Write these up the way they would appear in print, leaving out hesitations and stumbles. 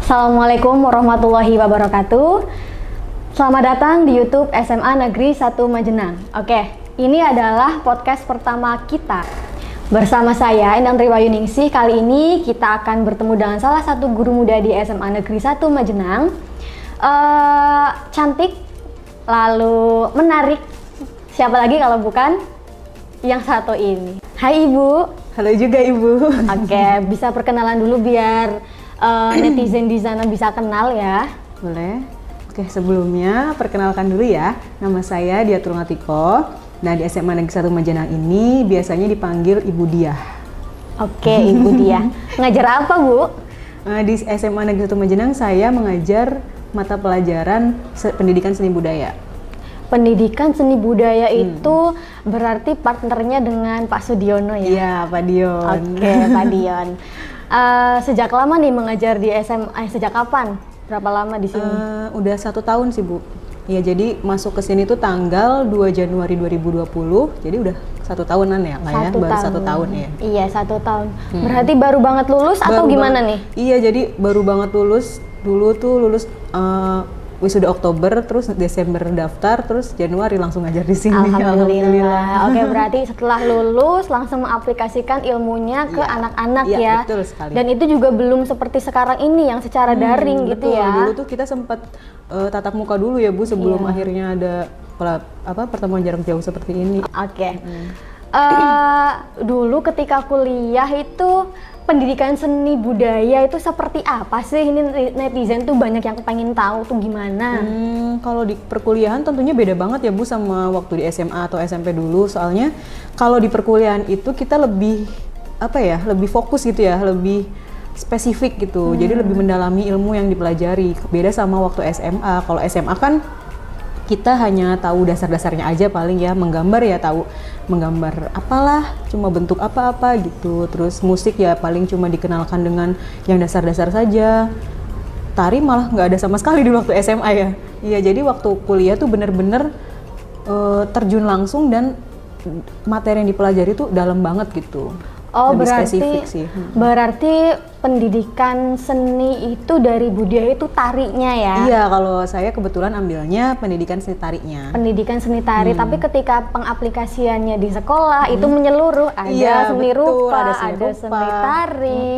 Assalamualaikum warahmatullahi wabarakatuh. Selamat datang di YouTube SMA Negeri 1 Majenang. Oke, ini adalah podcast pertama kita. Bersama saya, Endang Triwayuningsih. Kali ini kita akan bertemu dengan salah satu guru muda di SMA Negeri 1 Majenang. Cantik, lalu menarik. Siapa lagi kalau bukan yang satu ini. Hai Ibu. Halo juga Ibu. Oke, bisa perkenalan dulu biar netizen di sana bisa kenal ya. Boleh. Oke, sebelumnya perkenalkan dulu ya. Nama saya Diatur Ngatiko. Nah, di SMA Negeri 1 Majenang ini biasanya dipanggil Ibu Diah. Oke, Ibu Diah. Ngajar apa, Bu? Di SMA Negeri 1 Majenang saya mengajar mata pelajaran pendidikan seni budaya. Pendidikan seni budaya itu berarti partnernya dengan Pak Sudiono ya? Iya, Pak Dion. Oke, Pak Dion. Sejak lama nih mengajar di SMA, sejak kapan? Berapa lama di sini? Udah 1 tahun sih, Bu. Ya, jadi masuk ke sini tuh tanggal 2 Januari 2020, jadi udah 1 tahunan ya, baru 1 tahun ya. Iya, 1 tahun. Berarti baru banget lulus atau gimana nih? Iya, jadi baru banget lulus. Dulu tuh lulus wisuda Oktober, terus Desember daftar, terus Januari langsung ngajar di sini. Alhamdulillah. Oke, berarti setelah lulus langsung mengaplikasikan ilmunya ke anak-anak ya. Betul sekali. Dan itu juga belum seperti sekarang ini yang secara daring gitu betul. ya. Dulu tuh kita sempat tatap muka dulu ya Bu, sebelum akhirnya ada pertemuan jarak jauh seperti ini. Oke. Dulu ketika kuliah itu pendidikan seni budaya itu seperti apa sih? Ini netizen tuh banyak yang pengen tahu tuh gimana. Kalau di perkuliahan tentunya beda banget ya Bu sama waktu di SMA atau SMP dulu. Soalnya kalau di perkuliahan itu kita lebih lebih fokus gitu ya, lebih spesifik gitu. Jadi lebih mendalami ilmu yang dipelajari. Beda sama waktu SMA. Kalau SMA kan kita hanya tahu dasar-dasarnya aja paling ya, menggambar ya tahu menggambar apalah, cuma bentuk apa-apa gitu. Terus musik ya paling cuma dikenalkan dengan yang dasar-dasar saja. Tari malah nggak ada sama sekali di waktu SMA ya. Iya, jadi waktu kuliah tuh bener-bener terjun langsung dan materi yang dipelajari tuh dalam banget gitu. Oh, lebih berarti spesifik sih. Berarti pendidikan seni itu dari budaya itu tarinya ya? Iya, kalau saya kebetulan ambilnya pendidikan seni tarinya. Pendidikan seni tari, tapi ketika pengaplikasiannya di sekolah itu menyeluruh, ada seni betul, rupa, ada seni tari,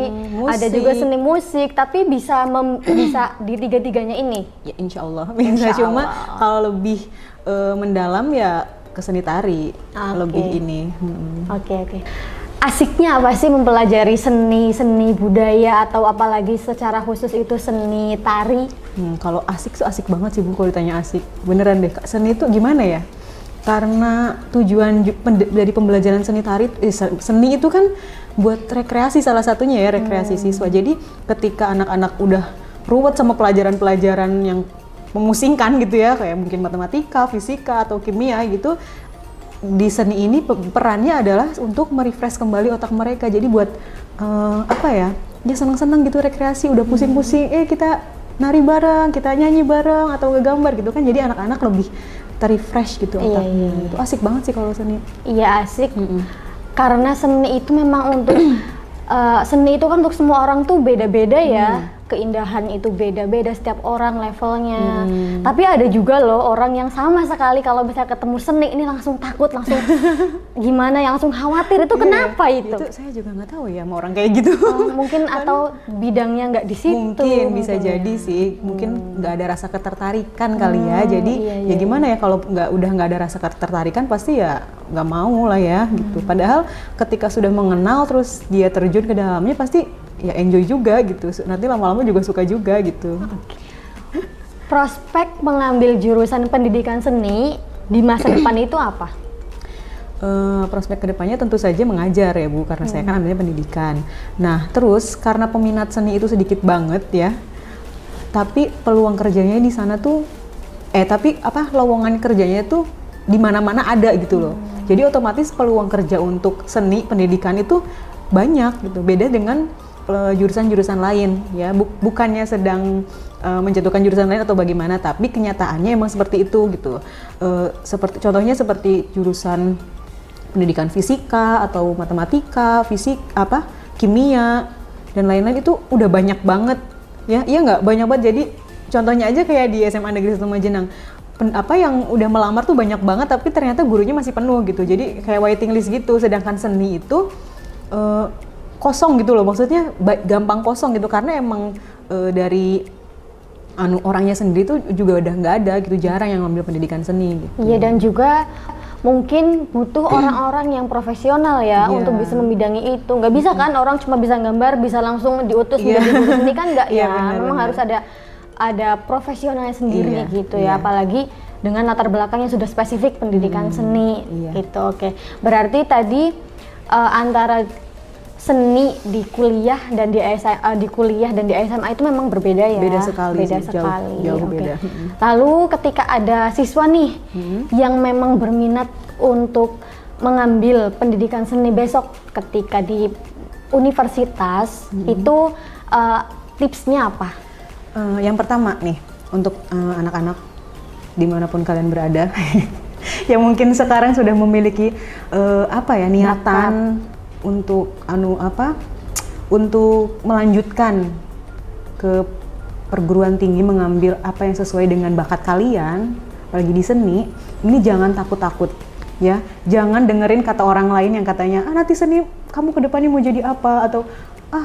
ada musik. juga seni musik, tapi bisa bisa di tiga-tiganya ini? Ya insya Allah bisa, cuma kalau lebih mendalam ya ke seni tari, lebih ini. Oke. Asiknya apa sih mempelajari seni budaya atau apalagi secara khusus itu seni tari? Kalau asik tuh asik banget sih Bu, kalau ditanya asik. Beneran deh, seni itu gimana ya? Karena tujuan dari pembelajaran seni tari, seni itu kan buat rekreasi salah satunya ya, rekreasi siswa. Jadi ketika anak-anak udah ruwet sama pelajaran-pelajaran yang memusingkan gitu ya, kayak mungkin matematika, fisika, atau kimia gitu, di seni ini perannya adalah untuk merefresh kembali otak mereka. Jadi buat dia senang-senang gitu, rekreasi, udah pusing-pusing, kita nari bareng, kita nyanyi bareng, atau ngegambar gitu kan. Jadi anak-anak lebih terrefresh gitu otaknya. Itu asik banget sih kalau seni. Iya, asik. Karena seni itu memang untuk seni itu kan untuk semua orang tuh beda-beda ya. Keindahan itu beda-beda setiap orang levelnya. Tapi ada juga loh orang yang sama sekali kalau misalnya ketemu seni ini langsung takut, langsung gimana ya, langsung khawatir. Itu kenapa itu? Itu saya juga nggak tahu ya sama orang kayak gitu. Mungkin atau bidangnya nggak di situ. Mungkin bisa jadi sih. Mungkin nggak ada rasa ketertarikan kali ya. Jadi ya gimana ya, kalau udah nggak ada rasa ketertarikan pasti ya nggak mau lah ya gitu. Padahal ketika sudah mengenal terus dia terjun ke dalamnya pasti ya enjoy juga gitu, nanti lama-lama juga suka juga gitu. Prospek mengambil jurusan pendidikan seni di masa depan itu apa? Prospek kedepannya tentu saja mengajar ya Bu, karena saya kan ambilnya pendidikan. Nah terus karena peminat seni itu sedikit banget ya, tapi peluang kerjanya di sana tuh, lowongan kerjanya tuh di mana-mana ada gitu loh. Jadi otomatis peluang kerja untuk seni pendidikan itu banyak gitu, beda dengan jurusan-jurusan lain ya, bukannya sedang menjatuhkan jurusan lain atau bagaimana, tapi kenyataannya emang seperti itu gitu. Contohnya seperti jurusan pendidikan fisika atau matematika, kimia dan lain-lain itu udah banyak banget Ya, iya nggak? Banyak banget. Jadi contohnya aja kayak di SMA Negeri 1 Majenang. Yang udah melamar tuh banyak banget, tapi ternyata gurunya masih penuh gitu. Jadi kayak waiting list gitu. Sedangkan seni itu kosong gitu loh. Maksudnya gampang kosong gitu karena emang dari orangnya sendiri tuh juga udah nggak ada gitu, jarang yang ngambil pendidikan seni gitu. Iya, dan juga mungkin butuh orang-orang yang profesional ya untuk bisa membidangi itu. Nggak bisa kan orang cuma bisa gambar, bisa langsung diutus menjadi guru seni kan nggak ya. Memang harus ada profesionalnya sendiri gitu ya. Apalagi dengan latar belakang yang sudah spesifik pendidikan seni gitu. Oke, berarti tadi antara seni di kuliah dan di SMA itu memang berbeda ya. Beda sekali. Jauh Oke. beda. Lalu ketika ada siswa nih yang memang berminat untuk mengambil pendidikan seni besok ketika di universitas, itu tipsnya apa? Yang pertama nih untuk anak-anak dimanapun kalian berada yang mungkin sekarang sudah memiliki niatan untuk untuk melanjutkan ke perguruan tinggi, mengambil apa yang sesuai dengan bakat kalian, apalagi di seni, ini jangan takut-takut ya. Jangan dengerin kata orang lain yang katanya, nanti seni kamu ke depannya mau jadi apa, atau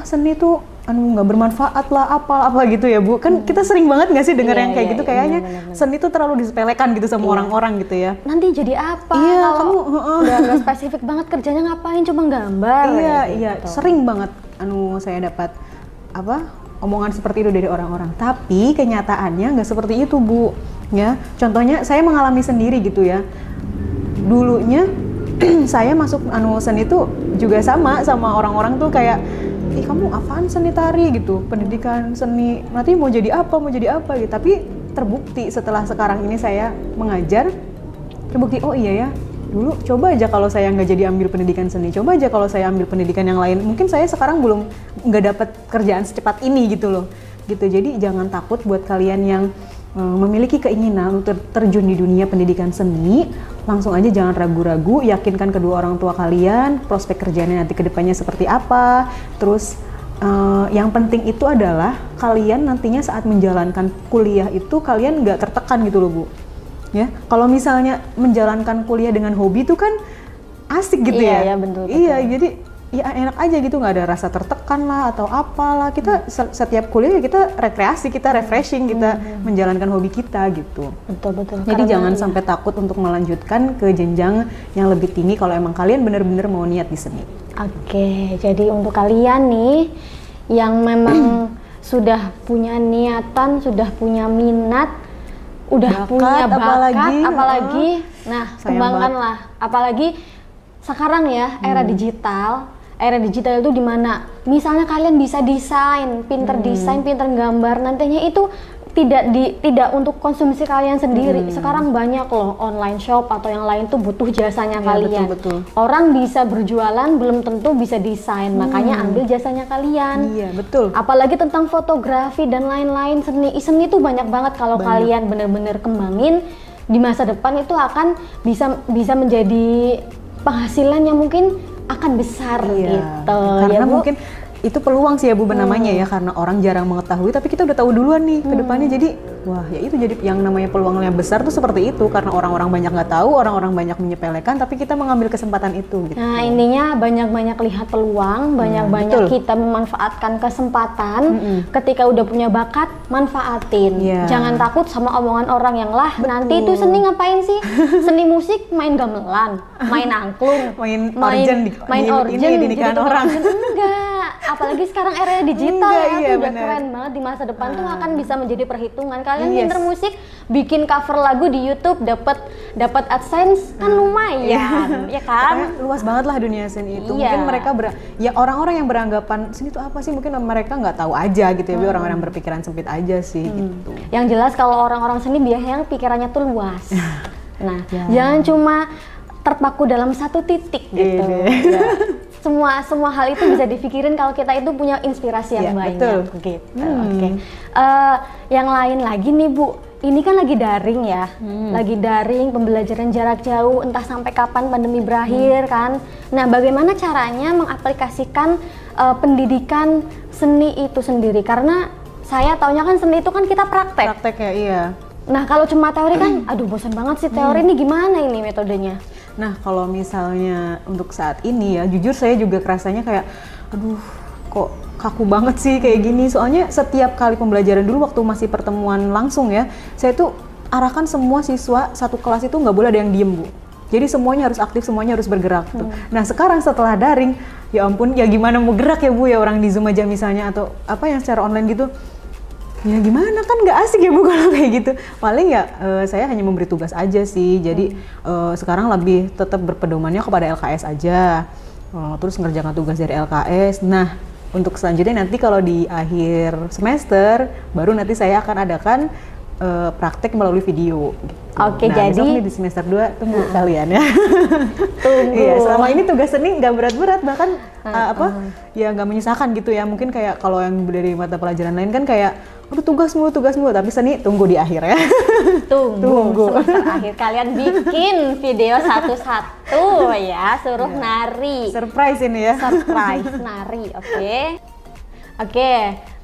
seni tuh nggak bermanfaat lah, apa gitu ya Bu. Kan kita sering banget nggak sih denger yang kayak gitu, kayaknya seni tuh terlalu disepelekan gitu sama orang-orang gitu ya. Nanti jadi apa? Iya, kamu udah nggak spesifik banget kerjanya ngapain, cuma gambar. Iya, sering banget saya dapat omongan seperti itu dari orang-orang. Tapi kenyataannya nggak seperti itu Bu. Ya, contohnya saya mengalami sendiri gitu ya. Dulunya saya masuk seni itu juga sama orang-orang tuh kayak, kamu apaan seni tari gitu, pendidikan seni nanti mau jadi apa gitu. Tapi terbukti setelah sekarang ini saya mengajar, terbukti oh iya ya, dulu coba aja kalau saya nggak jadi ambil pendidikan seni, coba aja kalau saya ambil pendidikan yang lain, mungkin saya sekarang belum nggak dapat kerjaan secepat ini gitu loh gitu. Jadi jangan takut buat kalian yang memiliki keinginan untuk terjun di dunia pendidikan seni, langsung aja, jangan ragu-ragu, yakinkan kedua orang tua kalian prospek kerjanya nanti kedepannya seperti apa. Terus yang penting itu adalah kalian nantinya saat menjalankan kuliah itu kalian nggak tertekan gitu loh Bu ya. Kalau misalnya menjalankan kuliah dengan hobi itu kan asik gitu ya. Iya, betul. Iya, jadi ya enak aja gitu, nggak ada rasa tertekan lah atau apalah. Kita setiap kuliah kita rekreasi, kita refreshing, kita menjalankan hobi kita gitu. Betul. Jadi jangan sampai takut untuk melanjutkan ke jenjang yang lebih tinggi kalau emang kalian benar-benar mau niat di seni. Oke, jadi untuk kalian nih yang memang sudah punya niatan, sudah punya minat, udah punya bakat, apalagi kembangkanlah. Apalagi sekarang ya era digital itu di mana misalnya kalian bisa desain, pinter desain, pinter gambar, nantinya itu tidak untuk konsumsi kalian sendiri. Sekarang banyak loh online shop atau yang lain tuh butuh jasanya kalian. Betul. Orang bisa berjualan belum tentu bisa desain, makanya ambil jasanya kalian. Iya, betul. Apalagi tentang fotografi dan lain-lain, seni tuh banyak banget kalau kalian bener-bener kembangin, di masa depan itu akan bisa menjadi penghasilan yang mungkin akan besar gitu. Karena ya, Bu? mungkin itu peluang sih ya Bu namanya ya, karena orang jarang mengetahui tapi kita udah tahu duluan nih ke depannya. Jadi wah ya itu, jadi yang namanya peluang yang besar tuh seperti itu, karena orang-orang banyak nggak tahu, orang-orang banyak menyepelekan, tapi kita mengambil kesempatan itu gitu. Nah intinya banyak-banyak lihat peluang, banyak-banyak kita memanfaatkan kesempatan. Ketika udah punya bakat, manfaatin. Jangan takut sama omongan orang yang nanti itu seni ngapain sih? Seni musik main gamelan, main angklung, main organ di nikahan orang. Enggak, apalagi sekarang era digital itu udah keren banget. Di masa depan tuh akan bisa menjadi perhitungan. Kalian pinter musik, bikin cover lagu di YouTube, dapat AdSense kan lumayan, ya kan? Pokoknya luas banget lah dunia seni itu. Mungkin mereka orang-orang yang beranggapan seni itu apa sih, mungkin mereka nggak tahu aja gitu ya. Orang-orang berpikiran sempit aja sih gitu. Yang jelas kalau orang-orang seni biasanya pikirannya tuh luas. Nah, jangan cuma terpaku dalam satu titik gitu. Semua hal itu bisa dipikirin kalau kita itu punya inspirasi yang banyak. Betul. Gitu. Oke. Yang lain lagi nih Bu, ini kan lagi daring ya, lagi daring, pembelajaran jarak jauh, entah sampai kapan pandemi berakhir kan. Nah, bagaimana caranya mengaplikasikan pendidikan seni itu sendiri? Karena saya taunya kan seni itu kan kita praktek. Praktek ya, iya. Nah kalau cuma teori kan, aduh bosan banget sih teori ini gimana ini metodenya? Nah kalau misalnya untuk saat ini ya, jujur saya juga kerasanya kayak, aduh kok kaku banget sih kayak gini. Soalnya setiap kali pembelajaran dulu waktu masih pertemuan langsung ya, saya tuh arahkan semua siswa satu kelas itu nggak boleh ada yang diem, Bu. Jadi semuanya harus aktif, semuanya harus bergerak tuh. Nah sekarang setelah daring, ya ampun ya gimana mau gerak ya Bu ya, orang di Zoom aja misalnya atau apa yang secara online gitu. Ya gimana kan nggak asik ya Bu kalau kayak gitu. Paling ya saya hanya memberi tugas aja sih. Jadi sekarang lebih tetap berpedomannya kepada LKS aja. Terus ngerjakan tugas dari LKS. Nah untuk selanjutnya nanti kalau di akhir semester baru nanti saya akan adakan praktek melalui video. Gitu. Oke, nah, jadi besok nih di semester 2 tunggu kalian ya. Tunggu. Iya, selama ini tugas seni nggak berat-berat, bahkan ya nggak menyusahkan gitu ya. Mungkin kayak kalau yang dari mata pelajaran lain kan kayak aduh tugas mulu, tapi seni tunggu di akhir ya. Tunggu. Semester akhir kalian bikin video satu-satu ya, suruh nari. Surprise ini ya. Surprise nari, oke. Oke.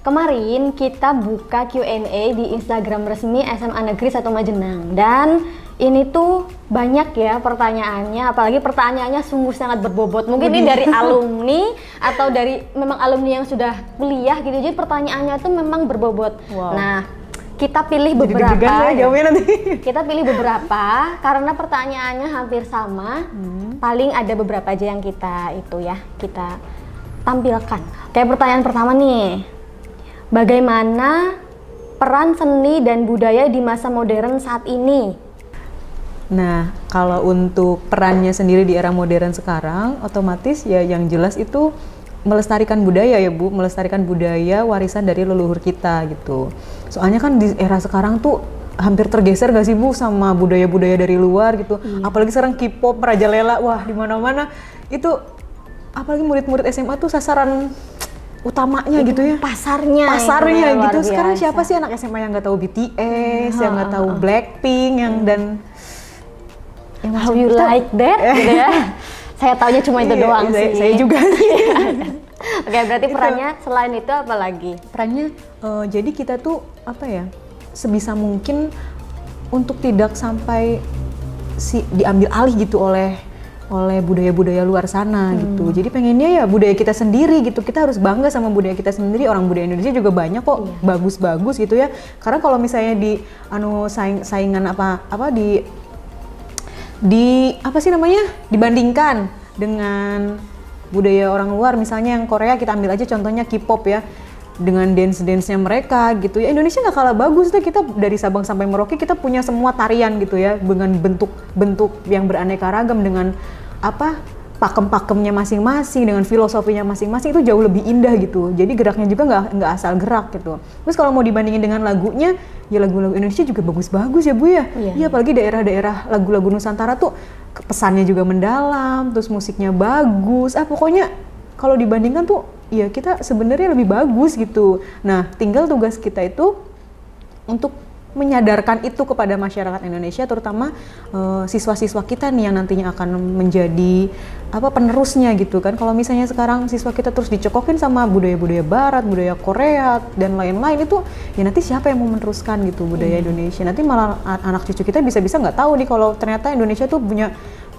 Kemarin kita buka Q&A di Instagram resmi SMA Negeri 1 Majenang dan ini tuh banyak ya pertanyaannya, apalagi pertanyaannya sungguh sangat berbobot. Mungkin ini dari alumni atau dari memang alumni yang sudah kuliah gitu, jadi pertanyaannya tuh memang berbobot. Wow. Nah, kita pilih Jadi beberapa. ya, jawabnya nanti. Kita pilih beberapa karena pertanyaannya hampir sama. Paling ada beberapa aja yang kita tampilkan. Kayak pertanyaan pertama nih. Bagaimana peran seni dan budaya di masa modern saat ini? Nah, kalau untuk perannya sendiri di era modern sekarang, otomatis ya yang jelas itu melestarikan budaya ya Bu, melestarikan budaya warisan dari leluhur kita gitu. Soalnya kan di era sekarang tuh hampir tergeser gak sih Bu sama budaya-budaya dari luar gitu. Apalagi sekarang K-pop, merajalela, wah di mana-mana itu apalagi murid-murid SMA tuh sasaran utamanya itu gitu ya, pasarnya gitu. Sekarang siapa sih anak SMA yang nggak tahu BTS, yang nggak tahu Blackpink, yang dan yang How you like that gitu ya. Saya taunya cuma itu doang sih. Saya juga sih. Oke, berarti perannya selain itu apa lagi? Perannya jadi kita tuh apa ya, sebisa mungkin untuk tidak sampai diambil alih gitu oleh budaya-budaya luar sana gitu. Jadi pengennya ya budaya kita sendiri gitu. Kita harus bangga sama budaya kita sendiri. Orang budaya Indonesia juga banyak kok bagus-bagus gitu ya. Karena kalau misalnya di saingan apa di apa sih namanya? Dibandingkan dengan budaya orang luar, misalnya yang Korea kita ambil aja contohnya K-pop ya. Dengan dance-nya mereka gitu ya, Indonesia nggak kalah bagus tuh. Kita dari Sabang sampai Merauke kita punya semua tarian gitu ya, dengan bentuk-bentuk yang beraneka ragam, dengan apa pakem-pakemnya masing-masing, dengan filosofinya masing-masing, itu jauh lebih indah gitu. Jadi geraknya juga nggak asal gerak gitu. Terus kalau mau dibandingin dengan lagunya, ya lagu-lagu Indonesia juga bagus-bagus ya Bu ya. Iya, apalagi daerah-daerah lagu-lagu Nusantara tuh pesannya juga mendalam, terus musiknya bagus. Pokoknya kalau dibandingkan tuh ya kita sebenarnya lebih bagus gitu. Nah, tinggal tugas kita itu untuk menyadarkan itu kepada masyarakat Indonesia, terutama siswa-siswa kita nih yang nantinya akan menjadi penerusnya gitu kan. Kalau misalnya sekarang siswa kita terus dicekokin sama budaya-budaya Barat, budaya Korea dan lain-lain, itu ya nanti siapa yang mau meneruskan gitu budaya Indonesia? Nanti malah anak cucu kita bisa-bisa nggak tahu nih kalau ternyata Indonesia tuh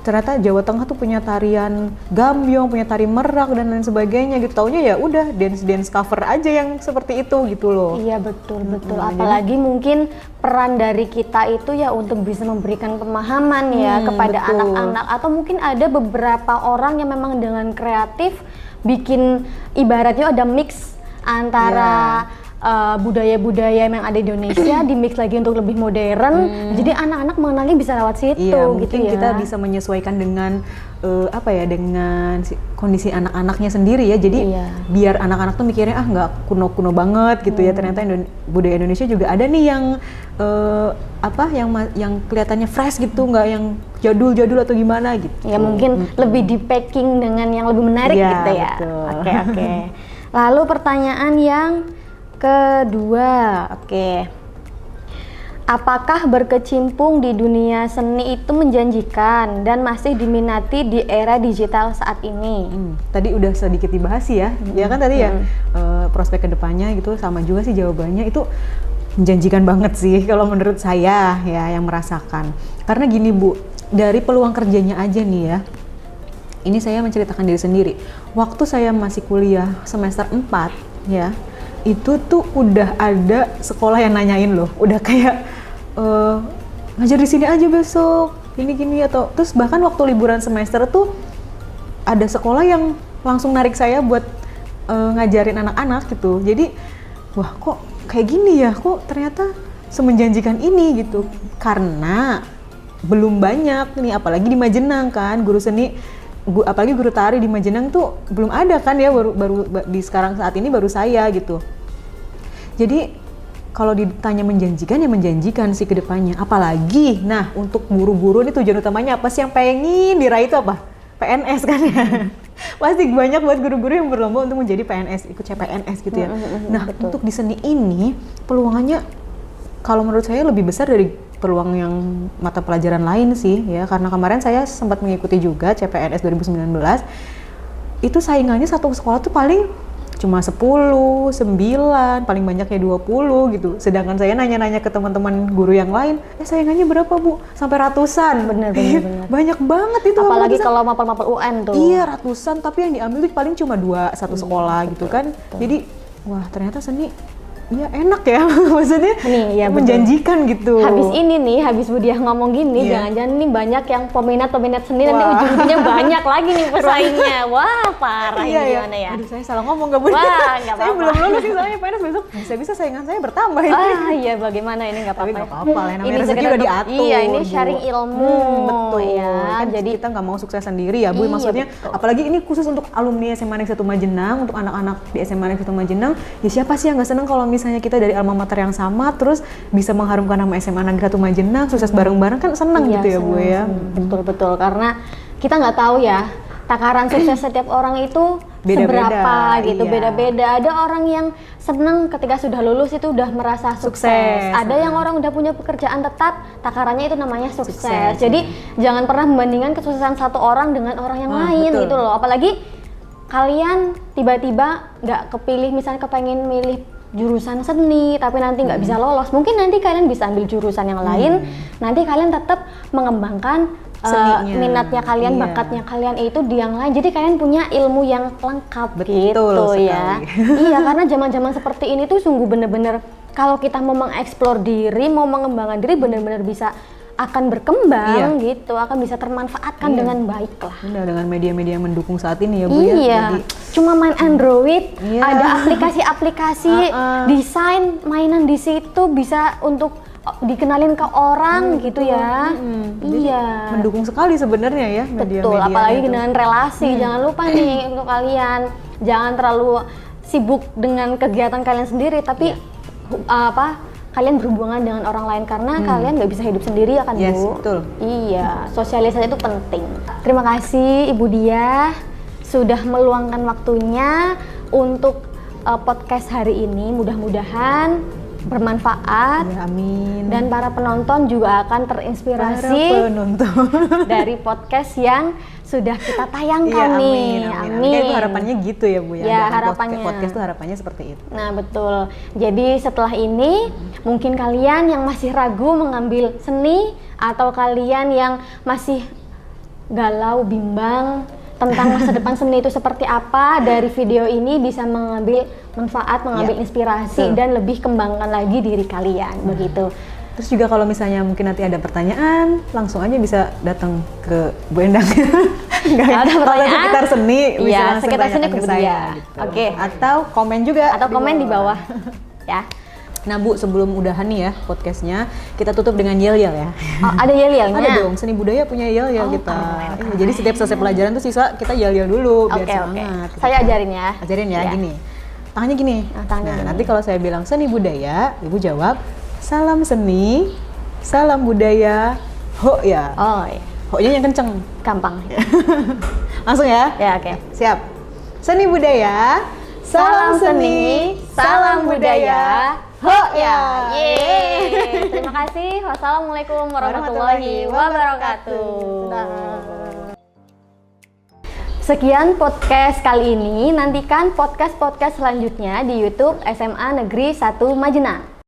ternyata Jawa Tengah tuh punya tarian gambyong, punya tari merak dan lain sebagainya gitu. Taunya ya udah dance cover aja yang seperti itu gitu loh. Iya betul. Apalagi mungkin peran dari kita itu ya untuk bisa memberikan pemahaman ya kepada anak-anak, atau mungkin ada beberapa orang yang memang dengan kreatif bikin ibaratnya ada mix antara budaya-budaya yang ada di Indonesia di mix lagi untuk lebih modern. Jadi anak-anak mengenalnya bisa lewat situ gitu mungkin ya. Kita bisa menyesuaikan dengan dengan kondisi anak-anaknya sendiri ya. Jadi biar anak-anak tuh mikirnya nggak kuno-kuno banget gitu ya. Ternyata budaya Indonesia juga ada nih yang yang kelihatannya fresh gitu, nggak yang jadul-jadul atau gimana gitu. Ya mungkin lebih di packing dengan yang lebih menarik gitu ya. Oke. Lalu pertanyaan yang kedua, apakah berkecimpung di dunia seni itu menjanjikan dan masih diminati di era digital saat ini? Tadi udah sedikit dibahas ya, ya kan tadi ya prospek kedepannya gitu, sama juga sih jawabannya itu menjanjikan banget sih kalau menurut saya ya yang merasakan. Karena gini Bu, dari peluang kerjanya aja nih ya, ini saya menceritakan diri sendiri. Waktu saya masih kuliah semester 4 ya, itu tuh udah ada sekolah yang nanyain loh, udah kayak ngajar di sini aja besok, gini-gini, atau terus bahkan waktu liburan semester tuh ada sekolah yang langsung narik saya buat ngajarin anak-anak gitu. Jadi wah kok kayak gini ya, kok ternyata semenjanjikan ini gitu. Karena belum banyak nih, apalagi di Majenang kan, guru seni, apalagi guru tari di Majenang tuh belum ada kan ya, baru di sekarang saat ini baru saya gitu. Jadi kalau ditanya menjanjikan ya menjanjikan sih ke depannya. Apalagi nah untuk guru-guru ini tujuan utamanya apa sih yang pengen diraih itu apa? PNS kan ya. Pasti banyak buat guru-guru yang berlomba untuk menjadi PNS, ikut CPNS gitu ya. Nah, betul. Untuk di seni ini peluangannya kalau menurut saya lebih besar dari peluang yang mata pelajaran lain sih ya, karena kemarin saya sempat mengikuti juga CPNS 2019. Itu saingannya satu sekolah tuh paling cuma 10, 9, paling banyaknya 20 gitu. Sedangkan saya nanya-nanya ke teman-teman guru yang lain, saingannya berapa Bu? Sampai ratusan. Bener. Banyak banget itu. Apalagi kalau mapel-mapel UN tuh. Iya, ratusan, tapi yang diambil tuh paling cuma 2 satu sekolah gitu kan. Jadi, wah ternyata seni ya enak ya, maksudnya nih, ya menjanjikan gitu. Habis Budiah ngomong gini, jangan-jangan nih banyak yang peminat seni, nanti ujung-ujungnya banyak lagi nih pesaingnya. Wah, parah gimana ya? Aduh, saya salah ngomong nggak boleh. Wah, nggak apa-apa. Saya belum lulus sih soalnya PNS, besok bisa saingan saya bertambah ini. Iya, bagaimana ini nggak apa-apa. Tapi nggak apa-apa lah, namanya rezeki udah diatur. Iya, ini sharing ilmu. Betul ya. Kan jadi kita nggak mau sukses sendiri ya Bu, maksudnya betul. Apalagi ini khusus untuk alumni SMA Negeri 1 Majenang, untuk anak-anak di SMA Negeri 1 Majenang. Ya siapa sih yang nggak senang kalau misalnya kita dari alma mater yang sama terus bisa mengharumkan nama SMA Negeri 1 Majenang, sukses bareng-bareng, kan senang gitu ya Bu ya. Betul, karena kita nggak tahu ya takaran sukses setiap orang itu seberapa gitu, beda-beda. Ada orang yang senang ketika sudah lulus itu udah merasa sukses. Ada yang orang udah punya pekerjaan tetap, takarannya itu namanya sukses. Jadi jangan pernah membandingkan kesuksesan satu orang dengan orang yang lain gitu loh. Apalagi kalian tiba-tiba nggak kepilih, misalnya kepengen milih jurusan seni tapi nanti nggak bisa lolos, mungkin nanti kalian bisa ambil jurusan yang lain, nanti kalian tetap mengembangkan minatnya kalian, bakatnya kalian itu di yang lain, jadi kalian punya ilmu yang lengkap. Betul gitu sekali. Ya iya, karena zaman-zaman seperti ini tuh sungguh bener-bener kalau kita mau mengeksplor diri, mau mengembangkan diri, bener-bener bisa akan berkembang gitu, akan bisa termanfaatkan dengan baik lah. Benar, dengan media-media yang mendukung saat ini ya Bu ya. Jadi, cuma main Android, ada aplikasi-aplikasi desain mainan di situ bisa untuk dikenalin ke orang gitu ya. Iya. Mendukung sekali sebenarnya ya media-media. Betul, apalagi dengan relasi. Jangan lupa nih untuk kalian, jangan terlalu sibuk dengan kegiatan kalian sendiri, tapi kalian berhubungan dengan orang lain, karena kalian nggak bisa hidup sendiri ya kan Bu? Betul. Iya, sosialisasi itu penting. Terima kasih Ibu Diah sudah meluangkan waktunya untuk podcast hari ini. Mudah-mudahan bermanfaat. Ya, amin. Dan para penonton juga akan terinspirasi dari podcast yang sudah kita tayangkan nih. Amin. Itu harapannya gitu ya Bu ya. Ya, harapannya. Podcast itu harapannya seperti itu. Nah, betul. Jadi setelah ini mungkin kalian yang masih ragu mengambil seni, atau kalian yang masih galau, bimbang tentang masa depan seni itu seperti apa, dari video ini bisa mengambil manfaat, mengambil inspirasi, dan lebih kembangkan lagi diri kalian, begitu. Terus juga kalau misalnya mungkin nanti ada pertanyaan, langsung aja bisa datang ke Bu Endang. Ada pertanyaan sekitar seni, bisa langsung sekitar seni ke saya. Gitu. Oke. Atau komen juga. Atau komen di bawah. Ya. Nah Bu, sebelum udahan nih ya podcastnya, kita tutup dengan yel-yel ya. Oh, ada yel-yelnya? Ada dong, seni budaya punya yel-yel kita. Jadi setiap selesai pelajaran tuh siswa kita yel-yel dulu biar semangat. Gitu. Saya ajarin ya. Ajarin ya, gini. Tangannya gini. Nah, nanti kalau saya bilang seni budaya, Ibu jawab salam seni, salam budaya, ho ya. Oh iya. Ho-nya yang kenceng. Gampang. Langsung ya? Ya, oke. Siap. Seni budaya, salam seni, salam budaya, ho ya. Yeay. Terima kasih. Wassalamualaikum warahmatullahi wabarakatuh. Sekian podcast kali ini. Nantikan podcast-podcast selanjutnya di YouTube SMA Negeri 1 Majenang.